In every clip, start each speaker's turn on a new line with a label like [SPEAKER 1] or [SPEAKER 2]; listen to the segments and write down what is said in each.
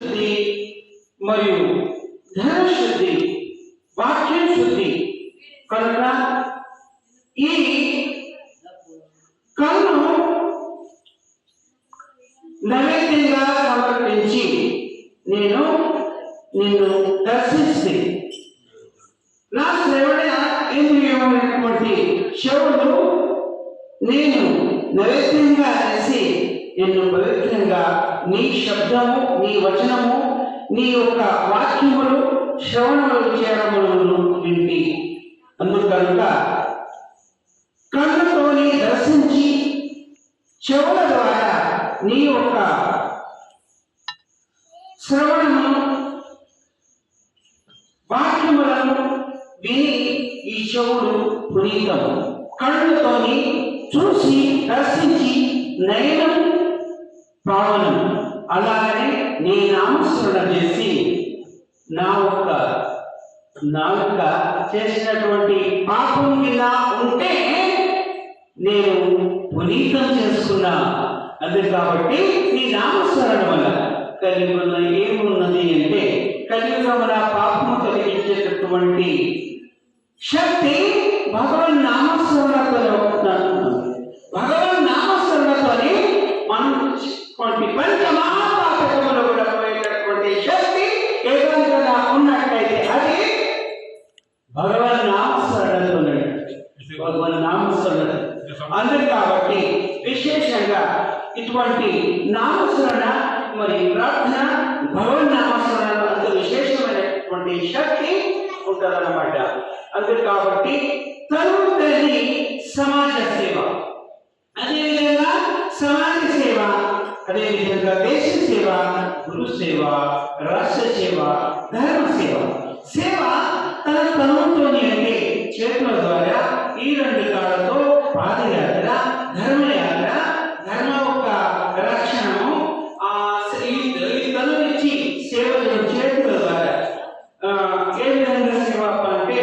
[SPEAKER 1] శుద్ధి మరియు ధన శుద్ధి, వాక్యం శుద్ధి. కనుక ఈ కన్ను నైవేద్యంగా సమర్పించి నేను నిన్ను దర్శిస్తే నా శ్రవణ ఇంద్రియమైనటువంటి చెవులు నేను నైవేద్యంగా అనేసి నిన్ను పవిత్రంగా నీ శబ్దము, నీ వచనము, నీ యొక్క వాక్యములు శ్రవణములు చేయడములను వింటి. అందుకనుక కన్నుతోని దర్శించి చెవుల ద్వారా నీ యొక్క శ్రవణము వాక్యములను విని ఈ చెవులు పునీతము. కళ్ళతోని చూసి దర్శించి నయనం పావనం. అలాగనే నీ నామస్మరణ చేసి నా యొక్క నాలుక చేసినటువంటి పాపం కింద ఉంటే నేను పునీతం చేసుకున్నా. అంతే కాబట్టి నీ నామస్మరణ వల్ల కలియుగంలో ఏమున్నది అంటే కలియుగమున పాపము కలిగించేటటువంటి శక్తి భగవన్ నామస్మరణతో, భగవన్ నామస్మరణతోనే మనం పంచమహాపాతకములు కూడా పోయేటటువంటి శక్తి ఏదైనా ఉన్నట్టయితే అది భగవన్ నామస్మరణతోనే. భగవన్ నామస్మరణ అందరి కాబట్టి విశేషంగా ఇటువంటి నామస్మరణ మరియు ప్రార్థన భగవన్ నామస్మరణ అంత విశేషమైనటువంటి శక్తి ఉంటుందన్నమాట. అంతే కాబట్టి తల్లి సమాజ సేవ, అదేవిధంగా సమాజ సేవ, అదేవిధంగా దేశ సేవ, గురు సేవ, రాష్ట్ర సేవ, ధర్మ సేవ. సేవ తన తనువుతోని అంటే చేతుల ద్వారా ఈ రెండు కాళ్ళతో పాదయాత్ర, ధర్మయాత్ర, ధర్మ యొక్క రక్షణము తను ఇచ్చి సేవలు చేతుల ద్వారా ఏ విధంగా సేవ అంటే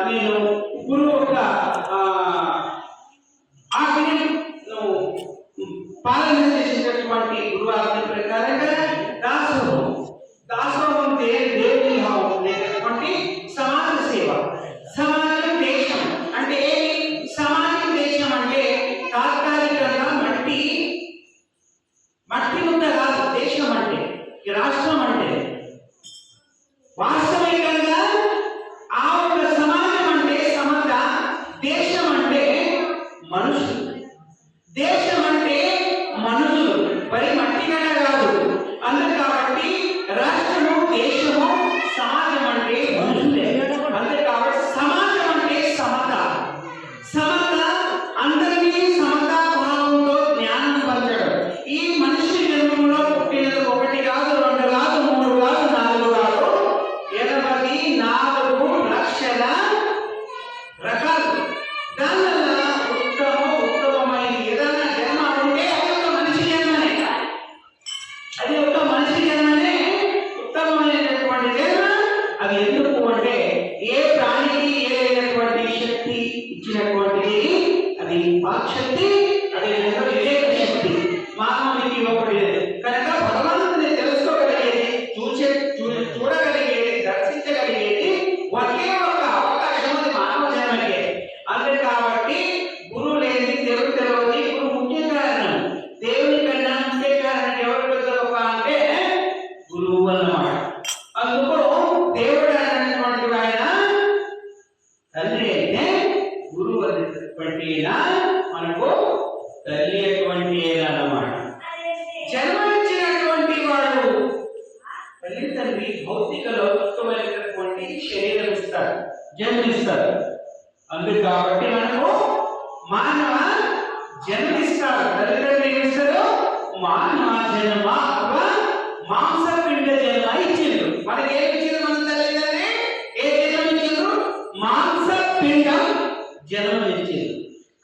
[SPEAKER 1] నేను గురువు యొక్క ఆజ్ఞ పాలన చేసేటటువంటి గురువు ఆజ్ఞ ప్రకారంగా దాసోహం, దాసోహం దేవుని భావం లేనటువంటి సమాజ సేవ. సమాజం దేశం అంటే సమాజం దేశం అంటే తాత్కాలికంగా మట్టి ముద్ద కాదు దేశం అంటే, రాష్ట్రం అంటే. వాస్తవికంగా ఆ ఒక సమాజం అంటే సమత, దేశం అంటే మనుషులు. దేశం అంటే మనుషులు, మరి మట్టిగానే కాదు. అందుకు కాబట్టి రాష్ట్రము, దేశము, సమాజం అంటే మనుషులే. అంతే కాబట్టి సమాజం అంటే సమత. సమత అందరినీ సమతా భావంతో జ్ఞానం పంచడం. ఈ మనిషి జన్మంలో పుట్టినది ఒకటి కాదు, రెండు కాదు, మూడు కాదు, నాలుగు కాదు, 84 లక్షల రకాలు. దానివల్ల ఉత్తమమైన ఏదైనా జన్మ ఉంటే అది ఒక మనిషి జన్మనే. అది ఒక మనిషి జన్మనే ఉత్తమమైనటువంటి జన్మ. అది ఎందుకు అంటే ఏ ప్రాణికి ఏదైనటువంటి శక్తి ఇచ్చినటువంటిది అది వాక్శక్తి, అదేవిధంగా వివేక శక్తి మానవునికి ఒకటి. కనుక భగవంతుని తెలుసుకోగలిగేది, చూడగలిగేది, దర్శించగలిగేది ఒకే ఒక అవకాశం అది మానవ జన్మకే. అంతే కాబట్టి గురువు లేని దేవుడు తెలియదు. ఇప్పుడు ముఖ్య కారణం దేవుని కన్నా ముఖ్య కారణం ఎవరు పెద్దగొప్ప అంటే గురువు అన్నమాట. అందుకు దేవుడు అనేటువంటి ఆయన తండ్రి అయితే గురువు అనేటువంటి మనకు తల్లి అటువంటి అన్నమాట. జన్మనిచ్చినటువంటి వాడు తల్లి తండ్రి భౌతిక లౌకికమైనటువంటి శరీరం ఇస్తారు, జన్మిస్తారు. అందుకు కాబట్టి మనకు మానవ జన్మిస్తారు. తల్లిదండ్రులు ఏమిస్తారు? మానవ జన్మ అథవా మాంసపిండ జన్మ ఇచ్చిండ్రు. మనకి ఏమి ఇచ్చింది? మన తల్లిదండ్రి ఏ జన్మ ఇచ్చిండ్రు? మాంసపిండం జన్మ ఇచ్చింది.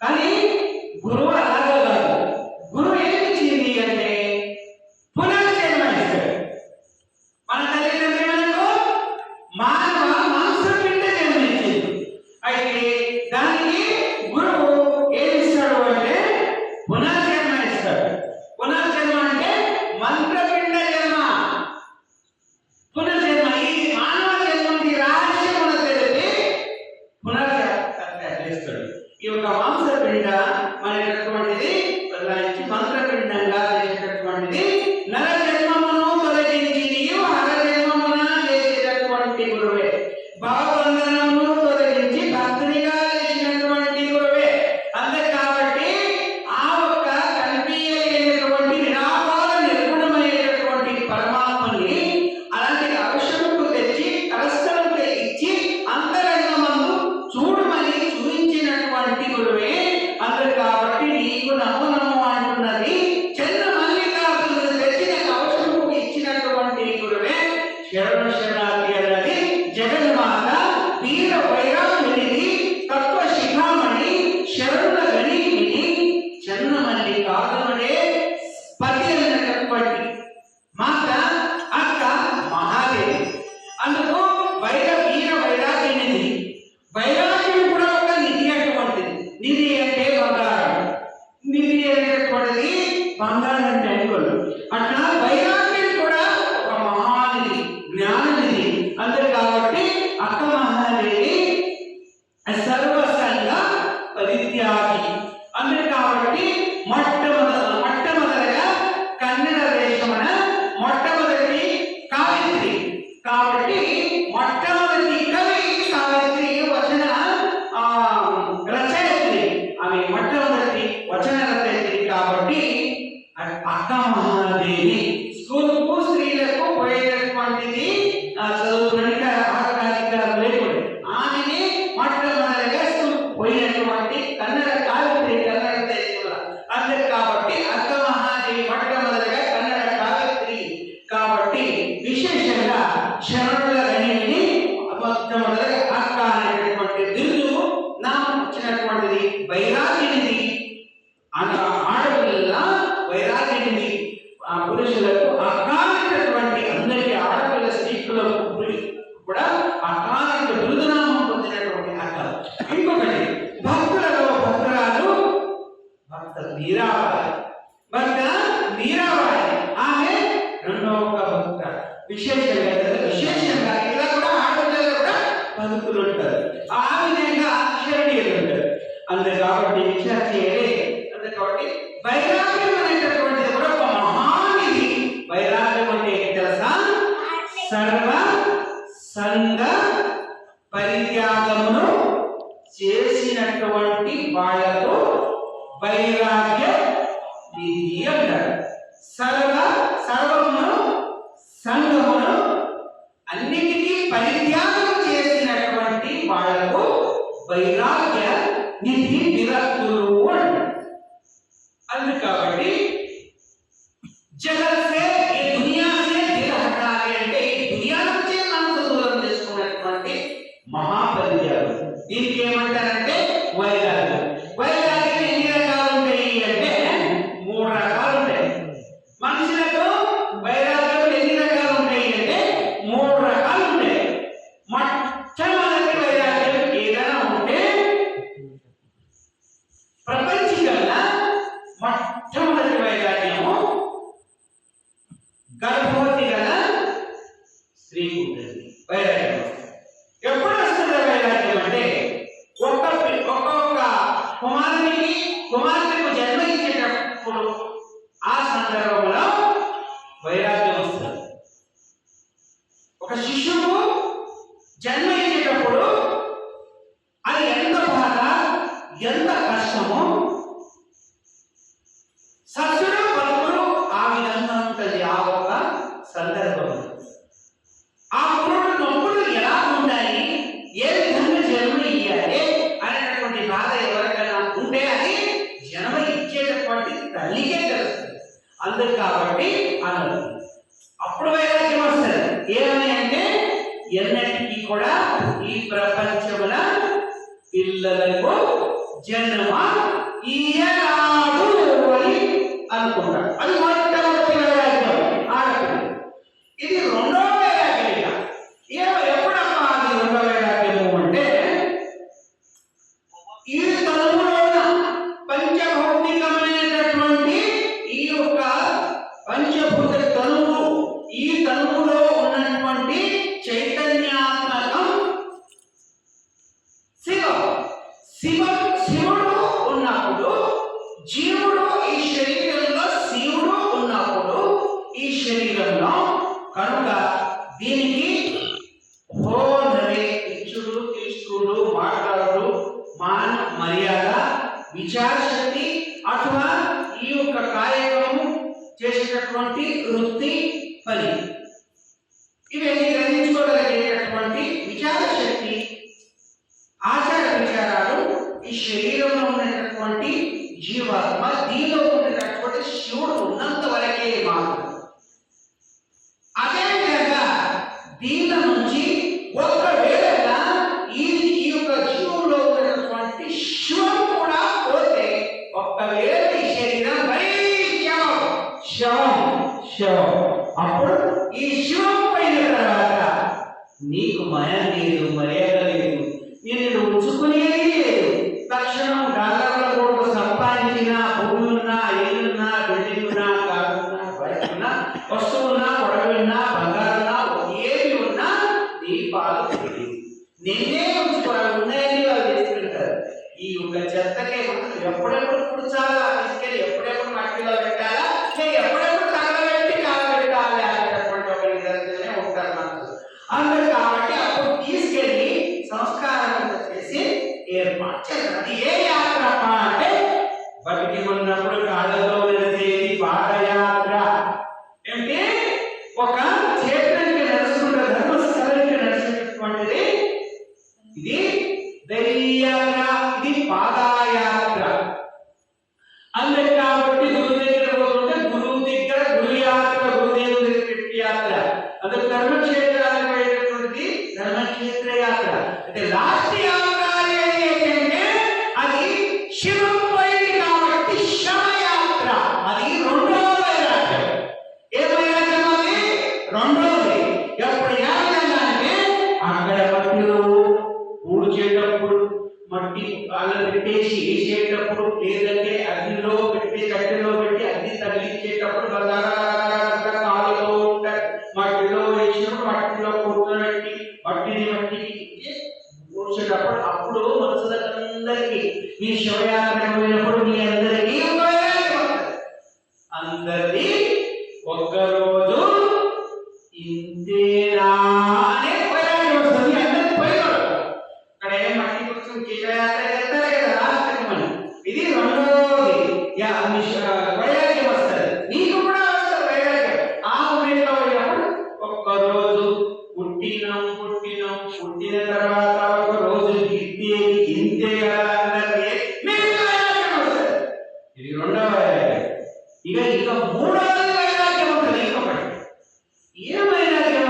[SPEAKER 1] కానీ గురువు అలాగా కాదు. గురువు ఏమి ఇచ్చింది అంటే పునర్జన్మ ఇస్తాడు. మన తల్లిదండ్రి మనకు మానవ మాంసపిండ జన్మ ఇచ్చింది. అయితే దానికి గురువు ఏమి ఇస్తాడు అంటే పునర్జన్మ ఇస్తాడు. పునర్జన్మ అంటే మంత్రపిండ జన్మ. శరణ శరణార్థి అన్నది జగన్మాత వీర వైరాగిణి తత్వ శిఖామణి శరణుల గణిని చెన్నమల్లి కాదనుడే పతి అన్నటువంటి మాత అక్క మహాదేవి. అందుకు వీర వైరాగిణిది. వైరాగ్యం కూడా ఒక నిధి అటువంటిది. నిధి అంటే బంగారం, నిధి అనేటటువంటిది బంగారం అంటే అనుకోండి. అట్లా వైరాగ్యం కూడా ఒక మహానిధి, జ్ఞాననిధి. అంతే కాబట్టి అక్క మహాదేవి సర్వసంగ పరిత్యాగి. అంతే కాబట్టి మొట్టమొదటిగా కన్నడ దేశమున మొట్టమొదటి కావిత్రి. కాబట్టి మొట్టమొదటి కవి సావిత్రి వచన రచయిత్రి. ఆమె మొట్టమొదటి వచన రచయిత్రి. కాబట్టి అక్క మహాదేవి స్కూలుకు స్త్రీలకు పోయేటటువంటిది చదువుకుని ఆటకారికాలు లేకుండా ఆమెని మొట్టమొదటిగా స్కూల్ పోయినటువంటి కన్నడ కావిత్రి, కన్నడ దేశంలో. అంతే కాబట్టి అక్క మహాదేవి మొట్టమొదటిగా కన్నడ కావిత్రి. కాబట్టి విశేషంగా శరణుల గణిని మొట్టమొదటిగా అక్క అనేటటువంటి బిరుదు నాకు వచ్చినటువంటిది వైరాగినిది. ఆడపిల్ల వైరాగినిది. ఆ పురుషులకు అక్క అనేటటువంటి అందరికీ ఆడపిల్ల స్త్రీలకు కూడా అక్క అనే బిరుదునామం పొందినటువంటి అక్క. ఇంకొకటి భక్తులలో భక్తురాలు భక్త మీరాబాయి. ఆమె రెండవ భక్త. విశేషంగా ఇలా కూడా ఆడపిల్లలు కూడా భక్తులు ఉంటారు. ఆ విధంగా శరణీయులు ఉంటారు. అంతే కాబట్టి విచార చేయలే. అంతే కాబట్టి వైరాగ్యం అనేటటువంటిది కూడా ఒక మహానిధి. వైరాగ్యం అంటే తెలుసా? సర్వ సంగ పరిత్యాగమును చేసినటువంటి వాళ్లకు వైరాగ్య నిధి అంటారు. సర్వమును సంగమును అన్నిటికీ పరిత్యాగం చేసినటువంటి వాళ్లకు వైరాగ్య నిధి విరక్తులు అంటారు. అందు కాబట్టి జగత్ సే ఈ దునియా సే దిల్ హటాలి అంటే ఈ దునియా నుంచి మనసు దూరం చేసుకున్నటువంటి మహాపరిత్యాగం. దీనికి ఏమంటారంటే వైరాగ్యం. వైరాగ్యం ఎన్ని రకాలు ఉంటాయి అంటే 3 రకాలు ఉంటాయి. మనుషులకు వైరాగ్యం ఎన్ని రకాలు ఉంటాయి అంటే 3 రకాలు ఉంటాయి. మొట్టమొదటి వైరాగ్యం ఏదైనా ఉంటే ప్రపంచంగా మొట్టమొదటి వైరాగ్యము గర్భవతి గల స్త్రీకి ఉంటుంది. వైరాగ్యం ఎప్పుడు వస్తుంది వైరాగ్యం అంటే ఒక్కొక్క కుమారునికి జన్మ ఇచ్చేటప్పుడు ఆ సందర్భంలో వైరాగ్యం వస్తుంది. ఒక శిశువు జన్మ ఇచ్చేటప్పుడు అది ఎంత బాధ, ఎంత కష్టమో సత్యుడు పలుకుడు ఆ విధంగా ఉంటుంది. ఆ ఒక సందర్భం ఆ పురుడు నొప్పులు ఎలా ఉండాలి, ఏ విధంగా జన్మ ఇయ్యాలి అనేటటువంటి బాధ ఎవరికైనా ఉంటే అది జన్మ ఇచ్చేటటువంటి తల్లికే తెలుస్తుంది. అందుకు కాబట్టి అన్నది అప్పుడు వైరాగ్యం వస్తుంది. ఏమని అంటే ఎన్నటికీ కూడా ఈ ప్రపంచముల పిల్లలకు జన్మ ఇయ్యరాదు అని అనుకుంటారు. అది మొట్టమొదటి వైరాగ్యం ఆడపిల్ల. ఇది రెండో వైరాగ్యం. ఎప్పుడమ్మా అది రెండో వైరాగ్యము అంటే ఈ తనువులోన పంచభౌతికమైనటువంటి ఈ యొక్క పంచభూత తనువు, ఈ తనువులో ఉన్నటువంటి చైతన్యాత్మకం శివుడు ఉన్నప్పుడు, జీవుడు ఈ శరీరంలో శివుడు ఉన్నప్పుడు ఈ శరీరంలో కనుక దీనికి హోనరే ఇచ్చుడు, తీసుకుడు, మాట్లాడు, మాన మర్యాద, విచారశక్తి అథవా ఈ యొక్క కార్యక్రమం చేసేటటువంటి వృత్తి పని ఇవన్నీ గ్రహించుకోగలిగేటటువంటి విచారశక్తి, ఆచార విచారాలు ఈ శరీరంలో ఉన్నటువంటి జీవాత్మ దీనిలో ఉన్నటువంటి శివుడు ఉన్నంత వరకే మాత్రం. అదేవిధంగా దీని నుంచి ఒకవేళ ఈ యొక్క జీవంలో ఉన్నటువంటి శివం కూడా పోతే, ఒకవేళ ఈ శరీరం మరీ శవం శవం అప్పుడు ఈ శివం పోయిన తర్వాత నీకు మయం లేదు, మర్యాద లేదు, నేను ఉంచుకునేది లేదు. తక్షణం డాలర్ల కోట్లు సంపాదించిన భూములున్నా, ఇల్లున్నా, బిల్డింగున్నా, కారున్నా, బైకున్నా, వస్తువున్నా, పొడవున్నా, బంగారున్నా, ఏది ఉన్నా నీ పాలు తెలియదు. నిన్నే ఉంచుకోవాలి, ఉన్నాయని వాళ్ళు చేసుకుంటారు. ఈ యొక్క చెత్తకే ఎప్పుడెప్పుడు పుడుచాలా తీసుకెళ్ళి ఎప్పుడెప్పుడు మట్టిలో పెట్టాలా, ఎప్పుడెప్పుడు తగలబెట్టి కాలబెట్టాలి అనేటటువంటి ఒక నిదర్శనే ఉంటారు మనకు. అందరు కాబట్టి అప్పుడు తీసుకెళ్ళి సంస్కారం చేసి ఏర్పాటు చేస్తారు. అది ఏ యాత్ర అంటే బతికి ఉన్నప్పుడు కాళ్ళలో నడిచేది పాదయాత్ర. అంటే ఒక క్షేత్రానికి నడుచుకుంటే, ధర్మస్థలానికి నడిచేటటువంటిది ఇది దైవయాత్ర, ఇది పాదయాత్ర. అందుకే కాబట్టి గురువు దగ్గర పోతుంటే గురువు దగ్గర గురుయాత్ర, గురుదేవుడి దగ్గర యాత్ర. అది ధర్మక్షేత్రానికి పోయేటటువంటిది ధర్మక్షేత్ర యాత్ర. అంటే లాస్ట్ యాత్ర ఏంటంటే అది శివం పోయింది కాబట్టి శవయాత్ర. అది రెండవ వైరాగ్యం. ఏ వైరాగ్యం అది? రెండవది. ఎప్పుడు ఏ విధంగా అంటే అక్కడ మట్టిలో ఊడ్చేటప్పుడు మట్టి కాళ్ళ పెట్టేసి వేసేటప్పుడు, లేదంటే అగ్నిలో పెట్టి కట్టెలో పెట్టి అగ్ని తగిలించేటప్పుడు కాలులో మట్టిలో వేసినప్పుడు మట్టిలో కూర్చోబెట్టి మట్టికి కూర్చున్నప్పుడు అప్పుడు మనుషులందరికీ మీ శివయాత్ర పోయినప్పుడు మీ అందరికీ అందరిది ఒక్కరోజు ఇంతేనా అనే వైరాగ్యం వస్తుంది. అందరికి పోయినాడు అక్కడ ఏం మట్టి కూర్చొని శివయాత్ర చేస్తారు కదా లాస్ట్. ఇది రెండోది వైరాగ్యం వస్తుంది. నీకు కూడా వస్తుంది వైరాగ్యం. ఆ మూమెంట్లో పోయినప్పుడు ఒక్కరోజు పుట్టిన తర్వాత ఒక రోజు ఇంతే కదా అందరికీ వైరాగ్యం వస్తుంది. ఇది రెండవ వైరాగ్యం. ఇక మూడవది వైరాగ్యం ఉంటుంది. ఇంకొకటి ఏ వైరాగ్యం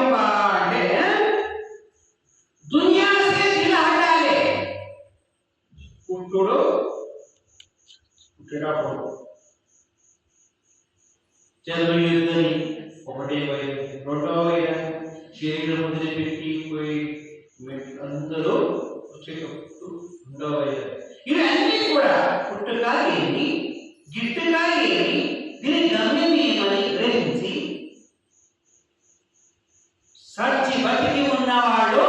[SPEAKER 1] అంటే దునియా సే దిల్ హటాలే. పుట్టేటప్పుడు చదువు యుద్ధని ఒకటే వైరాగ్యం. రెండవ వైరాగ్యం శరీరం వదిలిపెట్టి పోయి అందరూ వచ్చేటప్పుడు రెండవ వైరాగ్యం. ఇవన్నీ కూడా పుట్టుగా ఏమి, గిట్టుగా ఏమి, దీని గమ్యం ఏమని గ్రహించి సచ్చి బతికి ఉన్నవాడు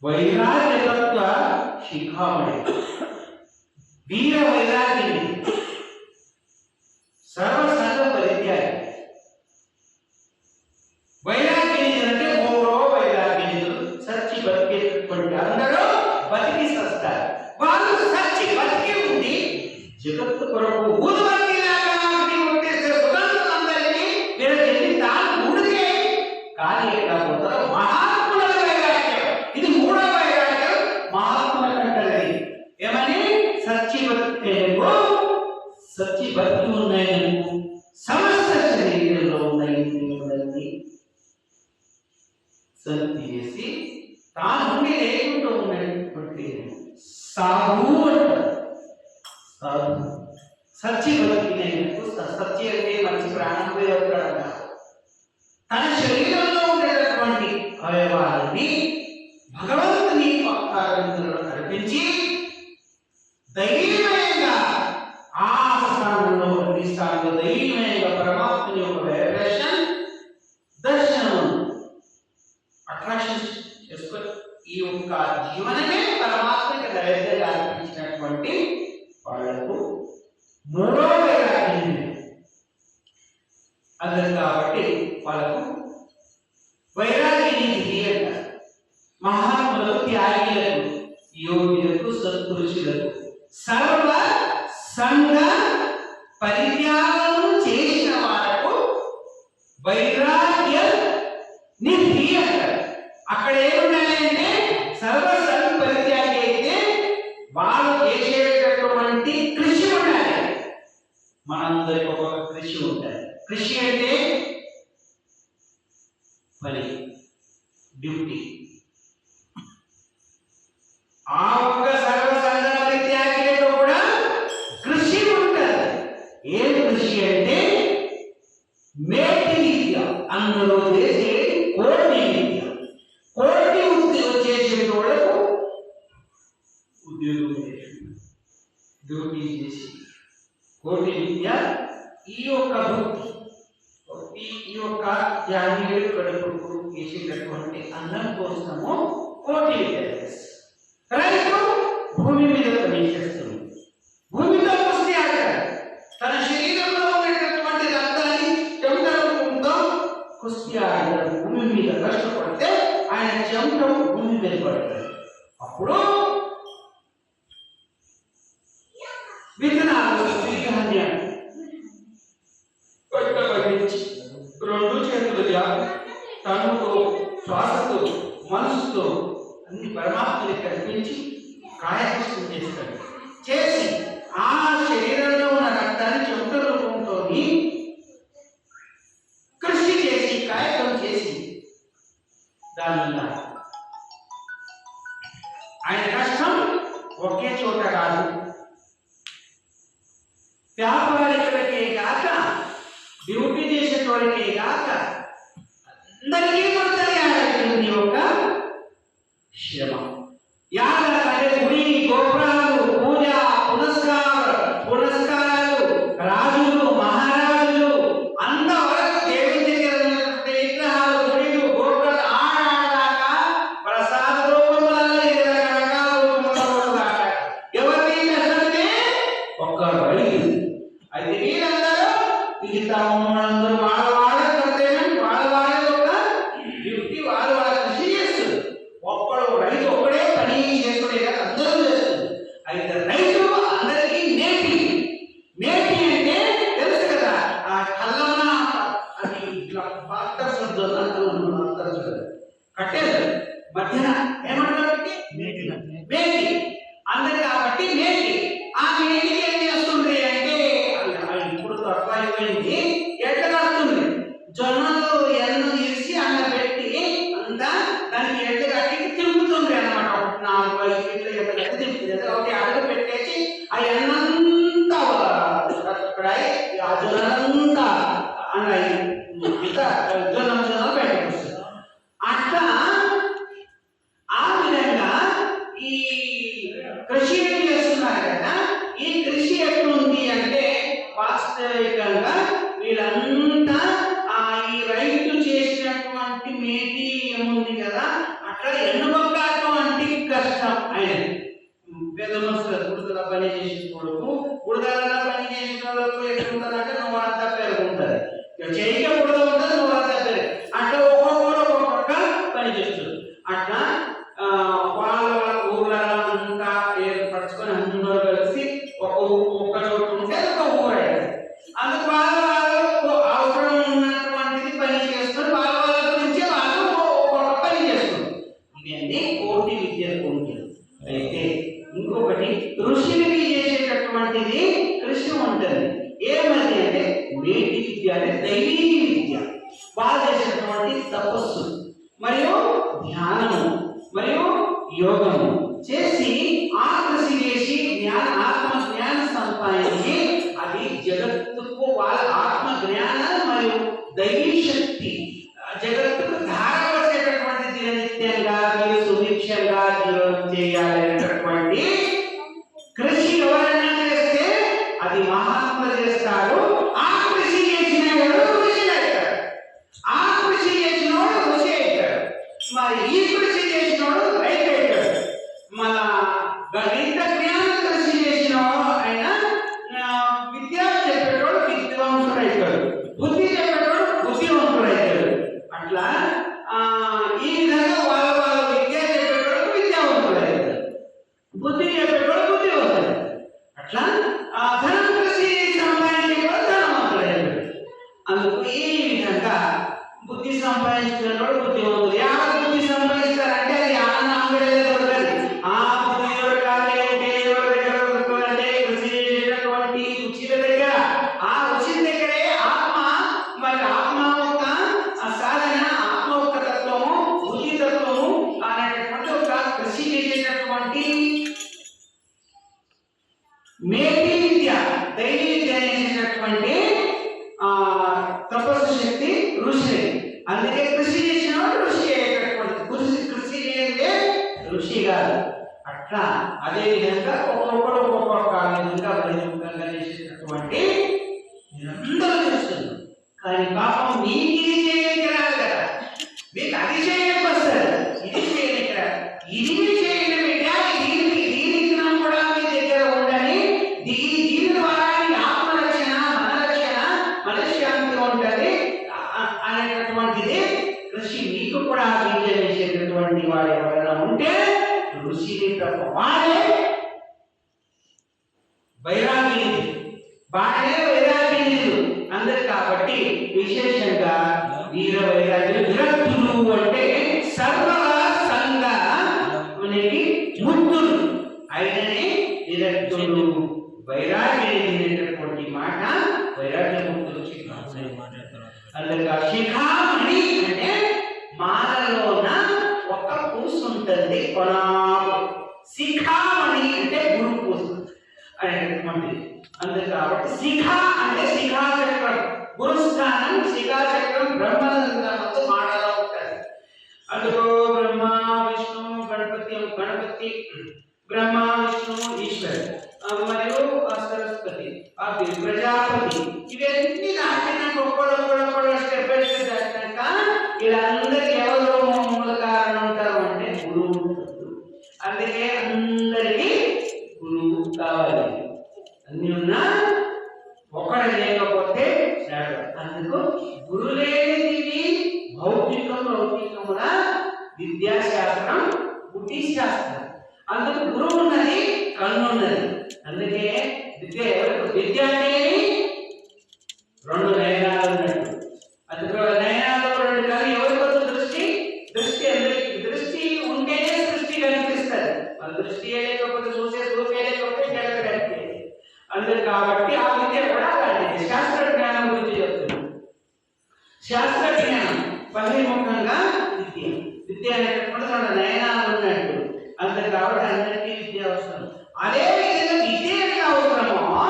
[SPEAKER 1] వైరాగ్యతత్వ శిఖామణి, వీర వైరాగ్యుని, సర్వసంగ పరిత్యాగి. వైరాగ్యుని అంటే మూడో వైరాగ్యులు సచ్చి బతికేటువంటి అందరూ బతికి సస్తారు. వాళ్ళు సచ్చి బతికి ఉండి జగత్తు కొరకు ఊదుబత్తిలాగా ఉంటేసే సుగంధులందరికీ వీరచెల్లి తాను ఊడితే కానీ పోతారు. మహాత్ముల వైరాగ్యం ఇది మూడో వైరాగ్యం. మహాత్ముల కంటది ఏమని సచ్చి బతికేమో, సచ్చి బతికి ఉన్నాయనుకో సమస్త శరీరంలో ఉన్నాయి సత్యేసి తాను ఉండి లేకుండా ఉన్నటువంటి సాధు అంటారు. సాధు సచ్చి బతికినందుకు. సచ్చి అంటే మంచి ప్రాణం పోయేవాడు. తన శరీరంలో ఉండేటటువంటి అవయవాలని భగవంతుని ఆకారంలో కల్పించి దైవమయంగా ఆ స్థానంలో అన్ని స్థానంలో దైవమయంగా పరమాత్మని యొక్క వైబ్రేషన్ దర్శనం అట్రాక్షన్ చేసుకొని ఈ యొక్క జీవనమే పరమాత్మకి దైవంగా అర్పించినటువంటి వాళ్లకు మూడో వైరాగ్యం. అందరు కాబట్టి వాళ్ళకు వైరాగ్యాన్ని అంటారు. మహాత్ములకు, త్యాగిలకు, యోగులకు, సత్పురుషులకు సర్వ సంఘ పరిత్యాగం చేసిన వాళ్లకు వైరాగ్య నిధి అంటారు. అక్కడ ఏముండాలంటే సర్వ సంఘ పరిత్యాగి అయితే వాళ్ళు చేసేటటువంటి కృషి ఉండాలి. మనందరికి ఒక కృషి ఉండాలి. కృషి అంటే పని, డ్యూటీ. ఆ ఒక్క సర్వసంగ పరిత్యాగిలో కూడా కృషి ఉంటుంది. ఏ కృషి అంటే మేటి విద్య, అందులో చేసే కోటి విద్య. కోటి ఉద్యోగం చేసే వాళ్ళకు ఉద్యోగం చేసి డ్యూటీ చేసి కోటి విద్య. ఈ యొక్క వృత్తి, ఈ యొక్క జాతీయులు కడుపుకు చేసేటటువంటి అన్నం కోసము కోటి విద్య. రైతు భూమి మీద పనిచేస్తుంది, భూమితో కుస్తీ ఆడతాడు. తన శరీరంలో ఉన్నటువంటి రక్తాన్ని చెమట రూపంతో కుస్తీ ఆడతాడు. భూమి మీద కష్టపడితే ఆయన చెమట భూమి మీద పడతాడు. అప్పుడు విత్తనాలు, ధాన్యాలు పట్టబడించి రెండు చేతులు తనుతో, శ్వాసతో, మనసుతో అన్ని పరమాత్మని కల్పించి కాయకష్టం చేస్తాడు. చేసి ఆ శరీరంలో ఉన్న రక్తాన్ని చెమట రూపంతో కృషి చేసి కాయకం చేసి దానివల్ల ఆయన కష్టం ఒకే చోట కాదు, వ్యాపారికులకే గాక డ్యూటీ చేసేటోడికే గాక అందరికీ పడుతుంది యొక్క శ్రమ. యాగంటే గుడి, గోపురాలు, పూజ, పునస్కారాలు, రాజులు, మహారాజులు అంతవరకు దేవుని దగ్గర ఉన్నటువంటి విగ్రహాలు, గుడిలు, గోపురాలు ఆడాక ప్రసాద రూపంలో రకరకాల రూపంలో ఎవరికి కష్టమే ఒక్క రైతు. అయితే వీరందరూ మిగతా అందరూ వాళ్ళ కర్తవ్యం, వాళ్ళ యొక్క డ్యూటీ, వాళ్ళ కృషి చేస్తుంది. ఒక్కడు రైతు ఒక్కడే పని చేసుకునే కదా అందరూ చేస్తుంది. అయితే రైతు అందరికీ మేటి. మేటి అంటే తెలుసు కదా, ఆ కళ్ళన అది ఇట్లా కట్టేది మధ్యన ఏమంటారు మేటి అందరి కాబట్టి మేటి. ఆ మేటికి ఏం చేస్తుంది అంటే ఇప్పుడు తక్కువ అయిపోయింది, ఎట్లా కడుతుంది, జొన్నలు ఎన్ను తీసి అన్న పెట్టి అంతా దానికి ఎట్టు కట్టి తిప్పుతుంది అనమాట. ఒకటి 4-5 ఫీట్ల ఎట్టు కట్టి తిప్పుతుంది. ఒకటి అడుగు పెట్టేసి ఆ ఎన్నంతా ఆ జొన్నంతా అన్నాయి ఇంకా జొన్నలు బయటకు వస్తుంది. అట్లా ఆ విధంగా ఈ కృషి చేస్తున్నారు కదా. ఈ కృషి ఎట్లుంది అంటే వాస్తవికంగా వీళ్ళంతా ఈ రైతు చేసినటువంటి మేటి ఏముంది కదా, అట్లా ఎన్నుకొక్కటువంటి కష్టం. ఆయన పెద్ద మనుషులు బుడదల పని చేసిన కొడుకు, బుడదల పని చేసిన వాళ్ళకు ఎట్లుంటుందంటే నోరంతా పెరుగుంటుంది, చెయ్యి బుడద ఉంటుంది, నోరంతా పెరుగు. అట్లా ఒక్కొక్కరు ఒక్కొక్క పని చేస్తుంది. అట్లా వాళ్ళ ఊర్లలో అంతా ఏర్పరచుకొని అందరూ కలిసి ఒక్క చోటు ఉంటే ఒక ఊరు అయ్యారు. అందుకు వాళ్ళ అవసరం ఉన్నటువంటిది పని చేసుకొని వాళ్ళ గురించి వాళ్ళు ఒక్కొక్క పని చేసుకుంటారు. ఇవన్నీ కోటి విద్యలు ఉంటుంది. అయితే ఇంకొకటి ఋషులకి చేసేటటువంటిది కృషి ఉంటుంది. ఏమది అంటే మేటి విద్య అంటే దైవీ విద్య. వాళ్ళు చేసేటటువంటి తపస్సు మరియు ధ్యానము మరియు యోగము చేసి ఆ కృషి చేసి ఆత్మ జ్ఞానం సంపాదించి అది జగత్తుకు వాళ్ళ ఆత్మ జ్ఞానం మరియు దైవీ శక్తి జగత్తుకు ధారవచ్చేటటువంటి దిననిత్యంగా మీరు సుభిక్షంగా జీవనం చేయాలనేటటువంటి కృషి ఎవరైనా చేస్తే అది మహాత్ములు చేస్తారు. ఆ కృషి చేసిన ఋషి అవుతాడు, ఆ కృషి చేసినోడు ఋషి అవుతాడు, మరి ఈ కృషి చేసినోడు రైతు అవుతాడు. మన గణిత జ్ఞాన కృషి చేసినవాడు ఆయన విద్య చెప్పేటోడు విద్వాంసుడు అవుతాడు, బుద్ధి చెప్పేటోడు బుద్ధివంతుడు అవుతాడు. అట్లా ఈ విధంగా వాళ్ళ విద్య చెప్పేటోడు విద్యావంతుడు అవుతాడు, బుద్ధి చెప్పేటోడు బుద్ధివంతుడు. అట్లా ధనం కృషి సంపాదించేవాడు ధనవంతుడు అవుతాడు. అందుకు ఈ విధంగా బుద్ధి సంపాదించుకునేవాడు బుద్ధివంతుడు. ఎవరు బుద్ధి సంపాదిస్తారంటే అది ఆనంద అంగడే దొరకదు. ఆ బుద్ధి దొరకాలి అంటే ఎవరి దగ్గర దొరకాలంటే కృషి చేసేటటువంటి రుచుల దగ్గర. ఆ రుచి దగ్గరే ఆత్మ, మరి ఆత్మ యొక్క సాధన, ఆత్మ యొక్క అందుకే కృషి చేసినవాడు ఋషి అయ్యేటటువంటి, కృషి చేయండి ఋషి కాదు. అట్లా అదే విధంగా ఒక్కొక్కడు ఒక్కొక్క విధంగా బహిర్ముఖంగా చేసేటటువంటి మీరందరూ చేస్తున్నారు. కానీ పాపం మీకు ఇది చేయడానికి రాదు కదా, మీకు అది చేయడానికి వస్తారు, ఇది చేయడానికి రాదు. ఇది చేయడం బిడ్డ, దీనికి కూడా మీ దగ్గర ఉండని, దీని ద్వారా ఆత్మరక్షణ, మనరక్షణ, మనశ్శాంతి ఉంటుంది అనేటటువంటిది కృషి. మీకు కూడా విద్య వేసేటటువంటి వాడు ఎవరైనా ఉంటే ఋషిని తప్ప వాడే వైరాగ్యులు, వాడే వైరాగ్యులు అందరు. కాబట్టి విశేషంగా వీర వైరాగ్యులు, విరక్తులు అంటే సర్వ సంఘ ముక్తులు అయిననే విరక్తులు. వైరాగ్యమైనటువంటి మాట వైరాగ్య ముక్తులు. అందుక శిఖామణి అంటే మాలలోన ఒక పూసు ఉంటుంది, కొనాకు. శిఖామణి అంటే గురు పూసు అనేటటువంటిది. అందుకు కాబట్టి శిఖ అంటే శిఖాచక్రం, గురుస్థానం శిఖాచక్రం బ్రహ్మనందనంతో మాటలో ఉంటుంది. అందులో బ్రహ్మ విష్ణు గణపతి బ్రహ్మ విష్ణు ఈశ్వరుడు మరియు సరస్వతి ప్రజాపతి, ఇవన్నీ దాటినాక ఒక్కడొక్కడొక్కడు స్టెప్ బై స్టెప్ దాటినాక వీళ్ళందరికీ ఎవరు మూల కారణం ఉంటారు అంటే గురువు. అందుకే అందరికీ గురువు కావాలి. అన్ని ఉన్నా ఒకడు లేకపోతే అందుకు గురు లేనిది భౌతికం, లౌకికముల విద్యాశాస్త్రం, బుద్ధి శాస్త్రం. అందుకు గురువు ఉన్నది, కన్ను ఉన్నది. అందుకే విద్య అంటే రెండు నయనాలు ఉన్నట్టు. అందుకు నయనాలు రెండు కానీ ఎవరికి వస్తుంది? దృష్టి అందరికి. దృష్టి ఉంటేనే సృష్టి కనిపిస్తుంది. మన దృష్టి లేకపోతే చూసే లేకపోతే జగత కనిపించేది. అందుకు కాబట్టి ఆ విద్య కూడా అలాంటిది. శాస్త్ర జ్ఞానం గురించి చెప్తుంది. శాస్త్ర జ్ఞానం బహిర్ముఖంగా విద్య అనేటప్పుడు మన నయనాలు ఉన్నట్టు. అందుకు కాబట్టి అందరికీ విద్య అవసరం. అదే విధంగా విద్య ఎంత అవసరమో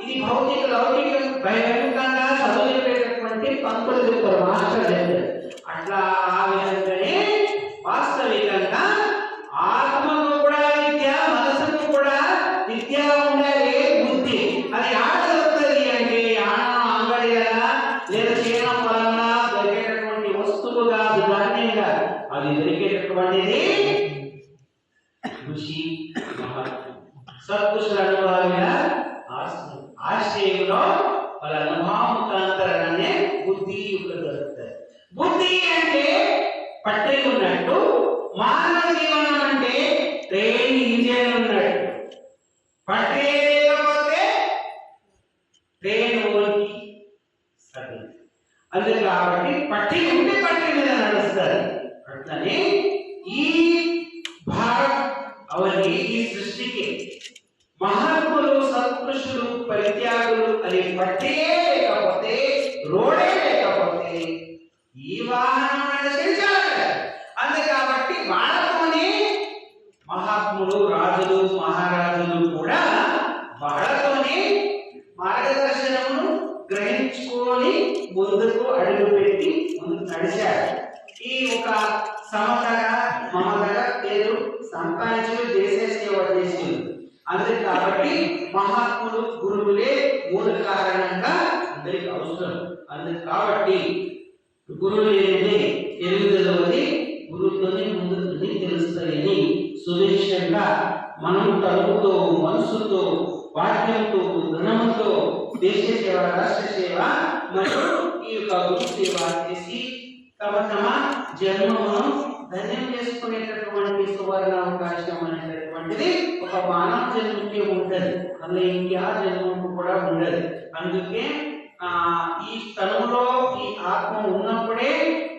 [SPEAKER 1] ఇది భౌతిక లౌకిక బహిర్ముఖంగా చదువు చెప్పేటటువంటి పంతులు చెప్తారు, మాస్టర్ చెప్తారు. అట్లా ఆ విధంగానే వాస్తవికంగా ఆత్మకు కూడా విద్య, మనసుకు కూడా విద్య ఉండాలి. బుద్ధి అది ఆడ దొరుకుతుంది అంటే అంగడి కదా, లేదా చీర పొలంగా దొరికేటటువంటి వస్తువు కాదు, ధాన్యంగా అది దొరికేటటువంటిది ఋషి సత్పురుషుల అనుభవాలుగా ఆశ్రయంలో వాళ్ళ అనుభవాంతరాన్ని బుద్ధి దొరుకుతుంది. బుద్ధి అంటే పట్టే ఉన్నట్టు, మానవ జీవనం అంటే ట్రైన్ ఇంజన్ ఉన్నట్టు. పట్టే లేకపోతే ట్రైన్ ఓడికి సరే. అందుకు కాబట్టి పట్టి ఉంటే పట్టి మీద నడుస్తారు. అట్లనే ఈ భారత్ అవన్నీ ఈ సృష్టికి మహాత్ములు, సత్పురుషులు, పరిత్యాగులు అనే పట్టే లేకపోతే, రోడే లేకపోతే ఈ వాహనం నడిచించాలి. అంతే కాబట్టి వాళ్ళతోనే మహాత్ములు, రాజులు, మహారాజులు కూడా వాళ్ళతోనే మార్గదర్శనమును గ్రహించుకొని ముందుకు అడుగుపెట్టి ముందుకు నడిచారు. ఈ ఒక సమతగా మమతగా పేరు సంపాదించులు దేశ సేవ చేసింది. అందుకే కాబట్టి మహాత్ములు, గురువులే మూల కారణంగా అందరికి అవసరం. అందుకు కాబట్టి గురువులు ఏంటి ఎరుగుదలవది, గురువుతోనే ముందుకు తెలుస్తాయని సునిశ్చయంగా మనం తలుపుతో, మనసుతో, వాక్యంతో, ధనముతో దేశ సేవ, రాష్ట్ర సేవ మరియు ఈ యొక్క గురు సేవ చేసి తమ తమ జన్మను ధన్యం చేసుకునేటటువంటి సువర్ణ అవకాశం అనేటటువంటిది ఒక మానవ జన్మకి ఉంటుంది. అలా ఇంకే జన్మకు కూడా ఉండదు. అందుకే ఈ స్థలంలో ఈ ఆత్మ ఉన్నప్పుడే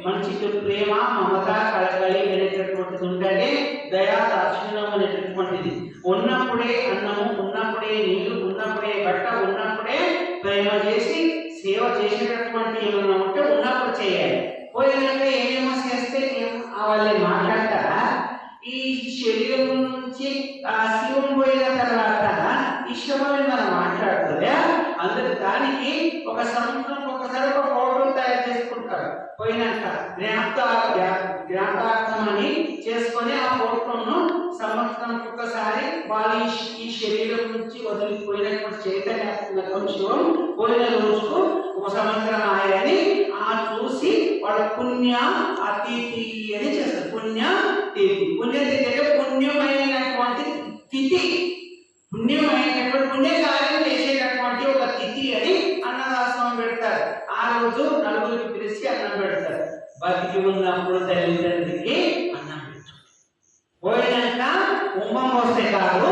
[SPEAKER 1] మనిషికి ప్రేమ, మమత, కళకళి అనేటటువంటిది ఉంటుంది. దయా, దాక్షిణ్యం అనేటటువంటిది ఉన్నప్పుడే అన్నము, ఉన్నప్పుడే నీళ్లు, ఉన్నప్పుడే బట్ట, ఉన్నప్పుడే ప్రేమ చేసి సేవ చేసేటటువంటి ఏమన్నా ఉంటే ఉన్నప్పుడు చేయాలి. పోయినాక ఏమేమో చేస్తే వాళ్ళే మాట్లాడతారా? ఈ శరీరం నుంచి ఆ శివం పోయిన తర్వాత ఇష్టమని మనం మాట్లాడుతుందా? అందుకు దానికి ఒక సంవత్సరం ఒకసారి ఒక పౌడర్ తయారు చేసుకుంటారు. పోయినాక జ్ఞాపకార్థం అని చేసుకొని ఆ ఫోటోను సంవత్సరానికి ఒకసారి వాళ్ళ ఈ శరీరం నుంచి వదిలిపోయినటువంటి చైతన్యాత్మకం శివం పోయిన రోజుకు ఒక సంవత్సరం ఆయని ఆ చూసి వాళ్ళ పుణ్య అతిథి అని చేస్తారు. పుణ్యతిథి అంటే పుణ్యమైనటువంటి తిథి, పుణ్యమైనటువంటి పుణ్యకార్యం చేసేటటువంటి ఒక తిథి అని అన్నదాసనం పెడతారు. ఆ రోజు నలుగురికి పిలిచి అన్నం పెడతారు. బతికి ఉన్నప్పుడు తల్లిదండ్రికి అన్నం పెట్టు, పోయినాక కుంభం వస్తే కాదు,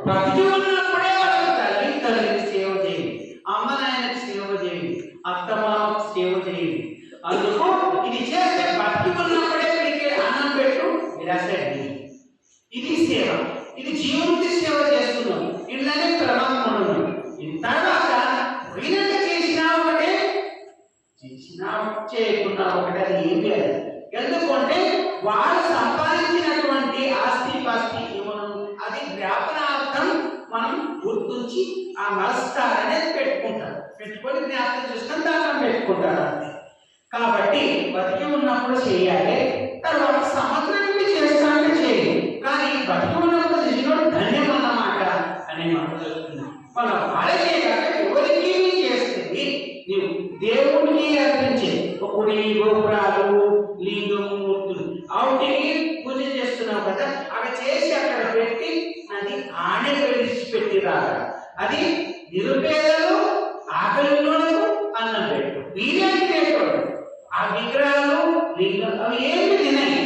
[SPEAKER 1] బతికి ఉన్నప్పుడే వాళ్ళకి తల్లికి సేవ చేయండి, అమ్మ నాయనకి సేవ చేయండి, అత్తమామకు సేవ చేయండి. అందుకు ఇది చేస్తే బతికి ఉన్నప్పుడే వీడికి అన్నం పెట్టు విరాసండి. ఇది సేవ, ఇది జీవునికి సేవ చేస్తున్నాం. ఇళ్ళనే ప్రమాదం తర్వాత వీళ్ళకి చేసినా ఒకటే, చేసినా చేయకుండా ఒకటే, అది ఏం లేదు. ఎందుకంటే వాళ్ళు సంపాదించినటువంటి ఆస్తి పాస్తి అది జ్ఞాపనార్థం మనం గుర్తుంచి ఆ నమస్కారం అనేది పెట్టుకుంటారు. పెట్టుకొని జ్ఞాపకం చేసుకొని దానం పెట్టుకుంటారు అంతే. కాబట్టి బతికి ఉన్నప్పుడు చేయాలి, తర్వాత సంవత్సరానికి చేస్తానంటే చేయాలి. కానీ బతికి ఉన్నప్పుడు చేసినప్పుడు ధన్యం అన్నమాట అనే మాట చెప్తున్నాం. మనం ఆలోచన ఎవరికి చేస్తుంది, నీవు దేవుడికి అర్పించే ఒకటి గోపురాలు లింగము మూర్తులు వాటికి పూజ చేస్తున్నావు కదా, అవి చేసి అక్కడ పెట్టి అది ఆడే విడిచిపెట్టి రాగా, అది నిరుపేదలు ఆకలిలోనూ అన్నం పెట్టు, వీర్యాన్ని పెట్టాడు. ఆ విగ్రహాలు లింగం అవి ఏమి తినాయి,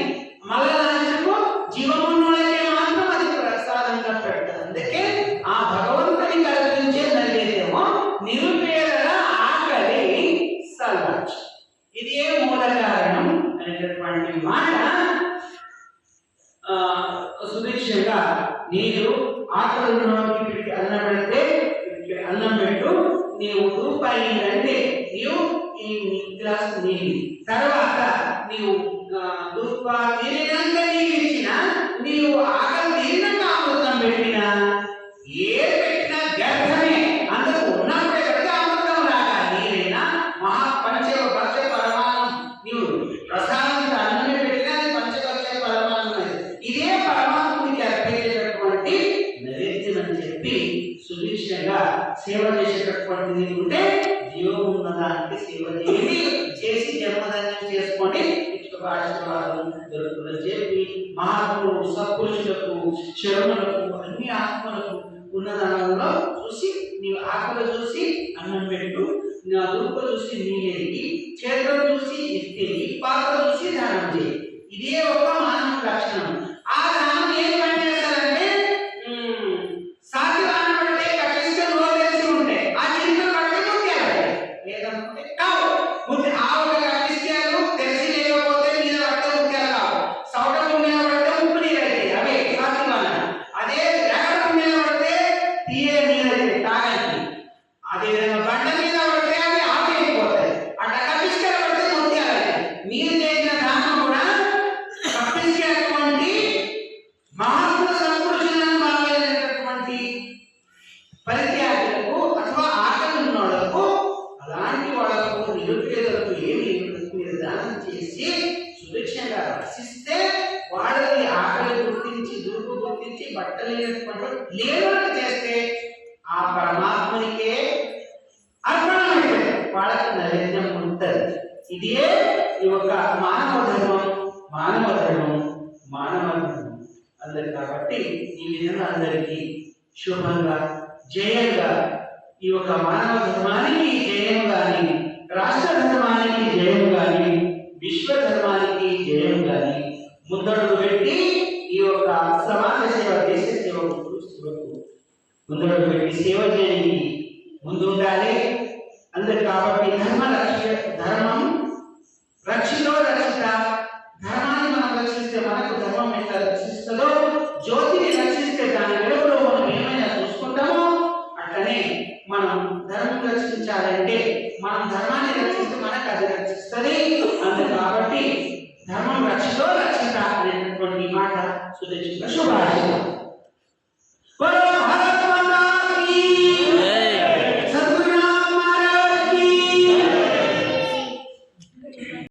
[SPEAKER 1] మళ్ళా లాస్ట్కు జీవమున్నోళ్ళకే మాత్రం అది ప్రసాదంగా పెడతారు. అందుకే ఆ భగవంతుని కల్పించే నైవేద్యము నిరుపేదల ఆకలి సల్వచ్చు. ఇది ఏ మూల కారణం అనేటటువంటి మాట సుదీక్షగా నీరు ఆకలికి అన్నం పెడితే అన్నం పెట్టు, నీవు రూపాయి అంటే నీవు ఈ గ్లాస్ నీళ్ళు, తర్వాత నీవు దుర్పా తీరినాక నీళ్ళు ఇచ్చిన, నీవు ఆకలి తీరినాక అమృతం పెట్టినా, ఏ పెట్టినా వ్యర్థమే. అందుకు ఉన్నప్పుడే పెడితే అమృతం రాగా నీరైనా మహాపంచ పరమాణం, నీవు ప్రసాదంతో అన్నమే పెట్టినా అది పంచపక్ష పరమాణం. ఇదే పరమాత్ముడికి అర్పించేటటువంటి నైవేద్యం అని చెప్పి సుదీక్షంగా సేవ చేసేటటువంటిది ఉంటే జీవం ఉన్నదానికి సేవ చేసి చేసి జన్మధన్యం చేసుకోండి, ఆశీర్వాదం దొరుకుతుందని చెప్పి మహాత్ములు సత్పురుషులకు శరణులకు అన్ని ఆత్మలకు ఉన్నదానంలో చూసి నీవు ఆకలి చూసి అన్నం పెట్టు, నా దుర్ప చూసి నీళ్ళేది, క్షేత్రం చూసి ఎత్తేది, పాత్ర చూసి దానం చేయి. ఇదే ఒక మానవ లక్షణం. ఆ దానం ఏం పని చేస్తారంటే సాధ్యవాన పడితే కట్టిస్తే నోరు తెలిసి ఉంటే ఆ చిన్న పడితే ముత్యాలు లేదనుకుంటే కావు. ఆ ఒక కట్టిస్తాలు తెలిసి లేకపోతే మీద పడితే ముత్యాలు కావు. సౌటం మీద పడితే ఉప్పు నీరు అయితే అవే సాధ్యవాన. అదే రేగడం మీద పడితే తీయ నీరు అయితే తాగండి. అదేవిధంగా బండ మీద పడితే అవి ఆవిరైపోతాయి. అట్లా కట్టిస్తే పడితే ముత్యాలు అయితే మీరు చేసిన దానం కూడా కట్టించేటువంటి మహాత్మ సంపురుషులను బాగలేనటువంటి పరిత్యాగులకు అథవా ఆకలి ఉన్నోళ్లకు అలాంటి వాళ్ళకు నిరుపేదలకు ఏమి నిర్ధారణ చేసి సుభిక్షంగా రక్షిస్తే వాళ్ళని ఆకలి గుర్తించి దూపు గుర్తించి బట్టలేనటువంటి లేనట్టు చేస్తే ఆ పరమాత్మనికే అర్పణమైతే వాళ్ళకి నైవేద్యం ఉంటుంది. ఇదే ఈ యొక్క మానవ ధర్మం, మానవ ధర్మం, మానవ ధర్మం అందరు. కాబట్టి ఈ విధంగా అందరికీ శుభంగా జయంగా ఈ యొక్క మానవ ధర్మానికి జయం గాని, రాష్ట్ర ధర్మానికి జయం గాని, విశ్వ ధర్మానికి జయం గాని ముందడుగు పెట్టి ఈ యొక్క సమాజ సేవ, దేశ సేవకు ముందడుగు పెట్టి సేవ చేయడానికి ముందుండాలి అందరు. కాబట్టి ధర్మం రక్షితో రక్షిత, ధర్మాన్ని మనం రక్షిస్తే మనకు ధర్మం ఎట్లా రక్షిస్తుందో, జ్యోతిని రక్షిస్తే దాని వెలుగులో మనం ఏమైనా చూసుకుంటామో అట్లనే మనం ధర్మం రక్షించాలంటే మనం ధర్మాన్ని రక్షిస్తే మనకు అది రక్షిస్తుంది.